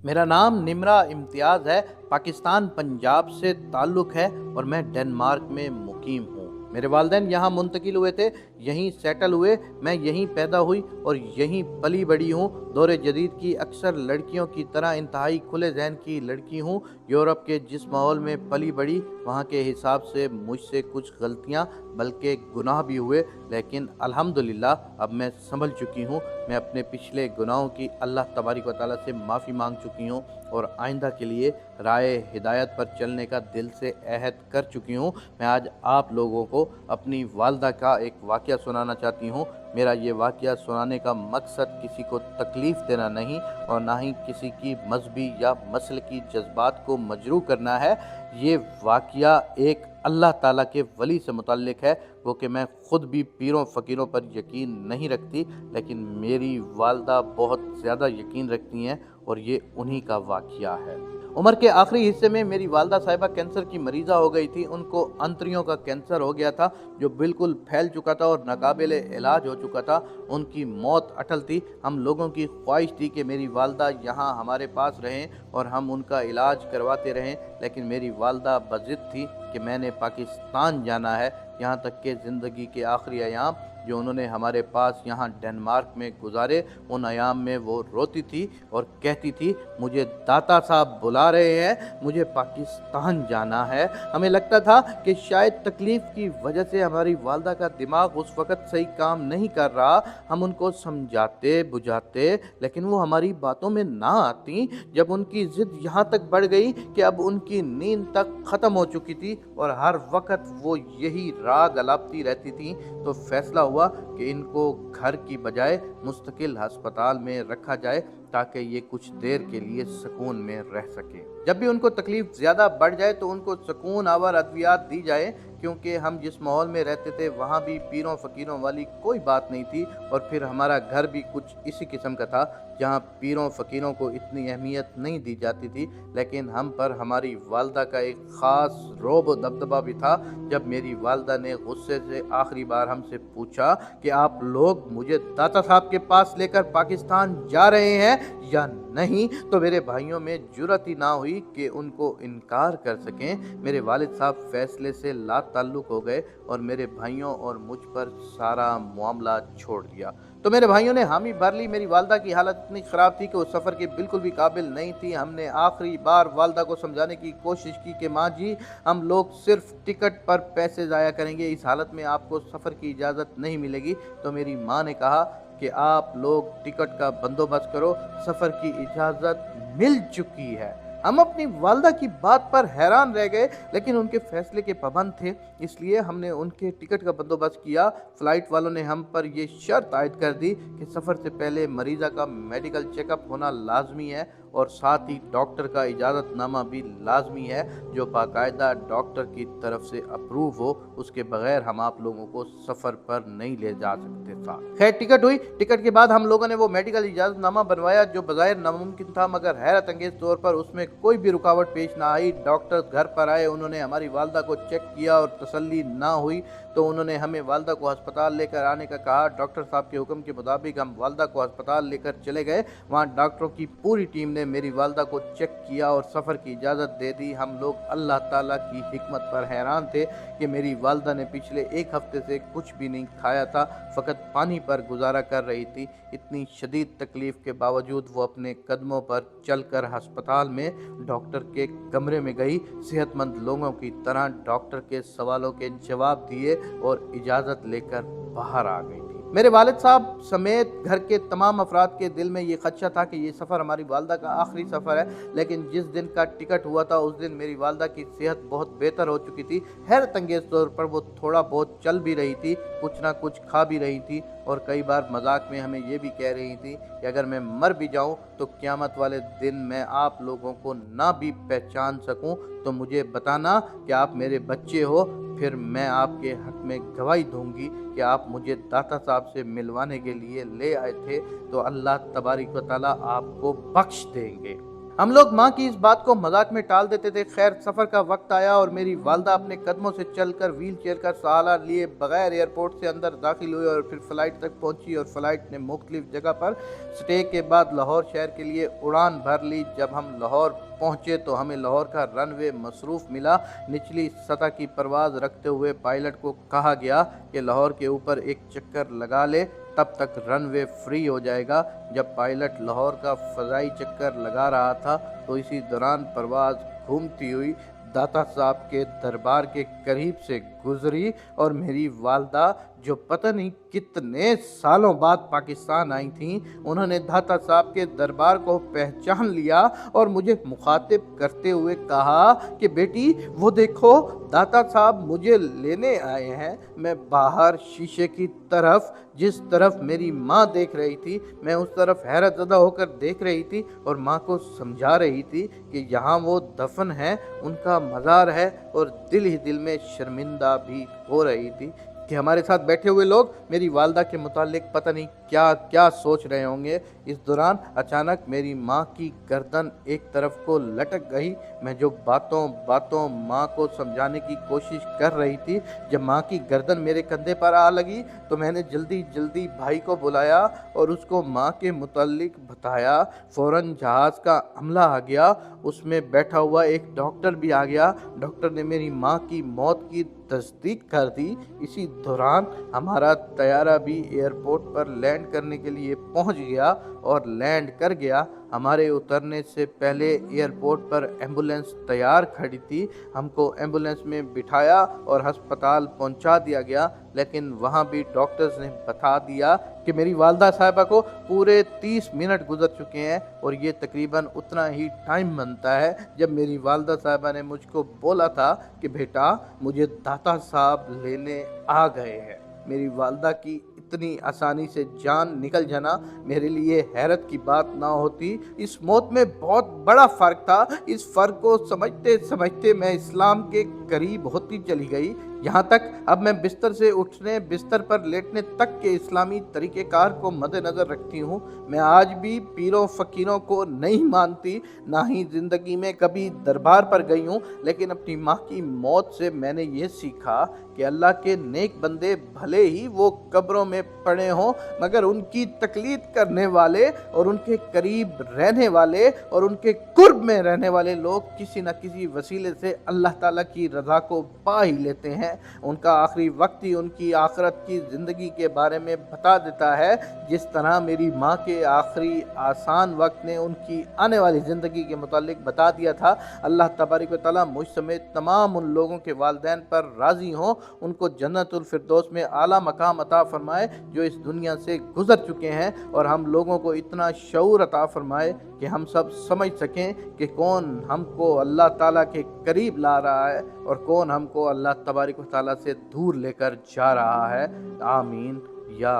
मेरा नाम निम्रा इम्तियाज़ है। पाकिस्तान पंजाब से ताल्लुक़ है और मैं डेनमार्क में मुकीम हूँ। मेरे वालिदैन यहाँ मुंतकिल हुए थे, यहीं सेटल हुए, मैं यहीं पैदा हुई और यहीं पली बड़ी हूँ। दौरे जदीद की अक्सर लड़कियों की तरह इंतहाई खुले जहन की लड़की हूँ। यूरोप के जिस माहौल में पली बड़ी, वहाँ के हिसाब से मुझसे कुछ गलतियाँ बल्कि गुनाह भी हुए, लेकिन अल्हम्दुलिल्लाह अब मैं संभल चुकी हूँ। मैं अपने पिछले गुनाहों की अल्लाह तबारक व तआला से माफ़ी मांग चुकी हूँ और आइंदा के लिए राय हिदायत पर चलने का दिल से अहद कर चुकी हूँ। मैं आज आप लोगों को अपनी वालदा का एक वाक़या सुनाना चाहती हूँ। मेरा ये वाक़या सुनाने का मकसद किसी को तकलीफ़ देना नहीं और ना ही किसी की मजहबी या मसल की जज्बात को मजरूह करना है। ये वाक़या एक अल्लाह ताला के वली से मुतल्लिक़ है, वो कि मैं ख़ुद भी पीरों फ़कीरों पर यकीन नहीं रखती, लेकिन मेरी वालदा बहुत ज़्यादा यकीन रखती हैं और ये उन्हीं का वाक़या है। उम्र के आखिरी हिस्से में मेरी वालदा साहिबा कैंसर की मरीज़ा हो गई थी। उनको अंतड़ियों का कैंसर हो गया था जो बिल्कुल फैल चुका था और नाकाबिले इलाज हो चुका था। उनकी मौत अटल थी। हम लोगों की ख्वाहिश थी कि मेरी वालदा यहाँ हमारे पास रहें और हम उनका इलाज करवाते रहें, लेकिन मेरी वालदा बज़िद थी कि मैंने पाकिस्तान जाना है। यहाँ तक कि ज़िंदगी के आखिरी अयाम जो उन्होंने हमारे पास यहाँ डेनमार्क में गुजारे, उन अयाम में वो रोती थी और कहती थी, मुझे दाता साहब बुला रहे हैं, मुझे पाकिस्तान जाना है। हमें लगता था कि शायद तकलीफ़ की वजह से हमारी वालदा का दिमाग उस वक़्त सही काम नहीं कर रहा। हम उनको समझाते बुझाते, लेकिन वो हमारी बातों में ना आती। जब उनकी ज़िद यहाँ तक बढ़ गई कि अब उनकी नींद तक ख़त्म हो चुकी थी और हर वक़्त वो यही राग अलापती रहती थी, तो फैसला हुआ कि इनको घर की बजाय मुस्तकिल अस्पताल में रखा जाए ताकि ये कुछ देर के लिए सुकून में रह सके। जब भी उनको तकलीफ़ ज़्यादा बढ़ जाए तो उनको सुकून आवर अद्वियात दी जाए, क्योंकि हम जिस माहौल में रहते थे वहाँ भी पीरों फ़कीरों वाली कोई बात नहीं थी और फिर हमारा घर भी कुछ इसी किस्म का था जहाँ पीरों फ़कीरों को इतनी अहमियत नहीं दी जाती थी। लेकिन हम पर हमारी वालदा का एक ख़ास रौब दबदबा भी था। जब मेरी वालदा ने गुस्से से आखिरी बार हमसे पूछा कि आप लोग मुझे दाता साहब के पास लेकर पाकिस्तान जा रहे हैं या नहीं, तो मेरे भाइयों में जुर्रत ही ना हुई कि उनको इनकार कर सकें। मेरे वालिद साहब फैसले से ला ताल्लुक़ हो गए और मेरे भाइयों और मुझ पर सारा मामला छोड़ दिया। तो मेरे भाइयों ने हामी भर ली। मेरी वालदा की हालत इतनी ख़राब थी कि वो सफ़र के बिल्कुल भी काबिल नहीं थी। हमने आखिरी बार वालदा को समझाने की कोशिश की कि माँ जी, हम लोग सिर्फ टिकट पर पैसे ज़ाया करेंगे, इस हालत में आपको सफ़र की इजाज़त नहीं मिलेगी। तो मेरी माँ ने कहा कि आप लोग टिकट का बंदोबस्त करो, सफ़र की इजाज़त मिल चुकी है। हम अपनी वालदा की बात पर हैरान रह गए, लेकिन उनके फैसले के पाबंद थे, इसलिए हमने उनके टिकट का बंदोबस्त किया। फ़्लाइट वालों ने हम पर यह शर्त आयद कर दी कि सफ़र से पहले मरीज़ा का मेडिकल चेकअप होना लाजमी है और साथ ही डॉक्टर का इजाज़तनामा भी लाजमी है जो बाकायदा डॉक्टर की तरफ से अप्रूव हो, उसके बगैर हम आप लोगों को सफ़र पर नहीं ले जा सकते था। खैर, टिकट हुई। टिकट के बाद हम लोगों ने वो मेडिकल इजाज़तनामा बनवाया जो बग़ैर नामुमकिन था, मगर हैरत अंगेज़ तौर पर उसमें कोई भी रुकावट पेश ना आई। डॉक्टर घर पर आए, उन्होंने हमारी वालदा को चेक किया और तसल्ली ना हुई तो उन्होंने हमें वालदा को अस्पताल लेकर आने का कहा। डॉक्टर साहब के हुक्म के मुताबिक हम वालदा को अस्पताल लेकर चले गए। वहाँ डॉक्टरों की पूरी टीम ने मेरी वालदा को चेक किया और सफ़र की इजाज़त दे दी। हम लोग अल्लाह ताला की हिकमत पर हैरान थे कि मेरी वालदा ने पिछले एक हफ्ते से कुछ भी नहीं खाया था, फ़कत पानी पर गुजारा कर रही थी। इतनी शदीद तकलीफ़ के बावजूद वो अपने कदमों पर चलकर अस्पताल में डॉक्टर के कमरे में गई। सेहतमंद लोगों की तरह डॉक्टर के सवालों के जवाब दिए और इजाज़त लेकर बाहर आ गई थी। मेरे वालिद साहब समेत घर के तमाम अफराद के दिल में ये खदशा था कि ये सफ़र हमारी वालदा का आखिरी सफ़र है, लेकिन जिस दिन का टिकट हुआ था उस दिन मेरी वालदा की सेहत बहुत बेहतर हो चुकी थी। हैरत अंगेज़ तौर पर वो थोड़ा बहुत चल भी रही थी, कुछ ना कुछ खा भी रही थी और कई बार मजाक में हमें ये भी कह रही थी कि अगर मैं मर भी जाऊं तो क़यामत वाले दिन मैं आप लोगों को ना भी पहचान सकूं तो मुझे बताना कि आप मेरे बच्चे हो, फिर मैं आपके हक़ में गवाही दूंगी कि आप मुझे दाता साहब से मिलवाने के लिए ले आए थे, तो अल्लाह तबारक व तआला आपको बख्श देंगे। हम लोग माँ की इस बात को मजाक में टाल देते थे। खैर, सफ़र का वक्त आया और मेरी वालदा अपने कदमों से चलकर व्हील चेयर का सहारा लिए बगैर एयरपोर्ट से अंदर दाखिल हुई और फिर फ्लाइट तक पहुंची। और फ्लाइट ने मुख्तलिफ जगह पर स्टे के बाद लाहौर शहर के लिए उड़ान भर ली। जब हम लाहौर पहुंचे तो हमें लाहौर का रनवे मसरूफ़ मिला। निचली सतह की परवाज़ रखते हुए पायलट को कहा गया कि लाहौर के ऊपर एक चक्कर लगा ले, तब तक रनवे फ्री हो जाएगा। जब पायलट लाहौर का फ़ज़ाई चक्कर लगा रहा था तो इसी दौरान परवाज़ घूमती हुई दाता साहब के दरबार के करीब से गुजरी और मेरी वालदा, जो पता नहीं कितने सालों बाद पाकिस्तान आई थीं, उन्होंने दाता साहब के दरबार को पहचान लिया और मुझे मुखातिब करते हुए कहा कि बेटी वो देखो, दाता साहब मुझे लेने आए हैं। मैं बाहर शीशे की तरफ, जिस तरफ मेरी माँ देख रही थी, मैं उस तरफ हैरत ज़दा होकर देख रही थी और माँ को समझा रही थी कि यहाँ वो दफन है, उनका मज़ार है, और दिल ही दिल में शर्मिंदा भी हो रही थी कि हमारे साथ बैठे हुए लोग मेरी वालदा के मुतालिक पता नहीं क्या क्या सोच रहे होंगे। इस दौरान अचानक मेरी माँ की गर्दन एक तरफ को लटक गई। मैं जो बातों बातों माँ को समझाने की कोशिश कर रही थी, जब माँ की गर्दन मेरे कंधे पर आ लगी तो मैंने जल्दी जल्दी भाई को बुलाया और उसको माँ के मुतालिक बताया। फ़ौरन जहाज़ का अमला आ गया, उसमें बैठा हुआ एक डॉक्टर भी आ गया। डॉक्टर ने मेरी माँ की मौत की तस्दीक कर दी। इसी दौरान हमारा तैयारा भी एयरपोर्ट पर लैंड करने के लिए पहुंच गया और लैंड कर गया। हमारे उतरने से पहले एयरपोर्ट पर एम्बुलेंस तैयार खड़ी थी। हमको एम्बुलेंस में बिठाया और अस्पताल पहुंचा दिया गया, लेकिन वहां भी डॉक्टर्स ने बता दिया कि मेरी वालदा साहिबा को पूरे 30 मिनट गुजर चुके हैं। और ये तकरीबन उतना ही टाइम बनता है जब मेरी वालदा साहिबा ने मुझको बोला था कि बेटा, मुझे दाता साहब लेने आ गए हैं। मेरी वालदा की इतनी आसानी से जान निकल जाना मेरे लिए हैरत की बात ना होती। इस मौत में बहुत बड़ा फ़र्क था। इस फ़र्क को समझते समझते मैं इस्लाम के करीब होती चली गई, यहाँ तक अब मैं बिस्तर से उठने, बिस्तर पर लेटने तक के इस्लामी तरीक़ेकार को मद्देनज़र रखती हूँ। मैं आज भी पीरों फ़कीरों को नहीं मानती, ना ही ज़िंदगी में कभी दरबार पर गई हूँ, लेकिन अपनी माँ की मौत से मैंने ये सीखा कि अल्लाह के नेक बंदे भले ही वो कब्रों में पड़े हों, मगर उनकी तकलीद करने वाले और उनके करीब रहने वाले और उनके कुर्ब में रहने वाले लोग किसी न किसी वसीले से अल्लाह ताला की रज़ा को पा ही लेते हैं। उनका आखिरी वक्त ही उनकी आखिरत की ज़िंदगी के बारे में बता देता है। जिस तरह मेरी माँ के आखिरी आसान वक्त ने उनकी आने वाली ज़िंदगी के मुतालिक बता दिया था। अल्लाह तबारक व तआला मुझ समेत तमाम उन लोगों के वालिदैन पर राज़ी हों, उनको जन्नतुल फिरदौस में आला मकाम अता फरमाए जो इस दुनिया से गुज़र चुके हैं, और हम लोगों को इतना शऊर अता फरमाए कि हम सब समझ सकें कि कौन हमको अल्लाह ताला के करीब ला रहा है और कौन हमको अल्लाह तबारक व तआला से दूर लेकर जा रहा है। आमीन या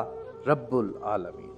रब्बुल आलमीन।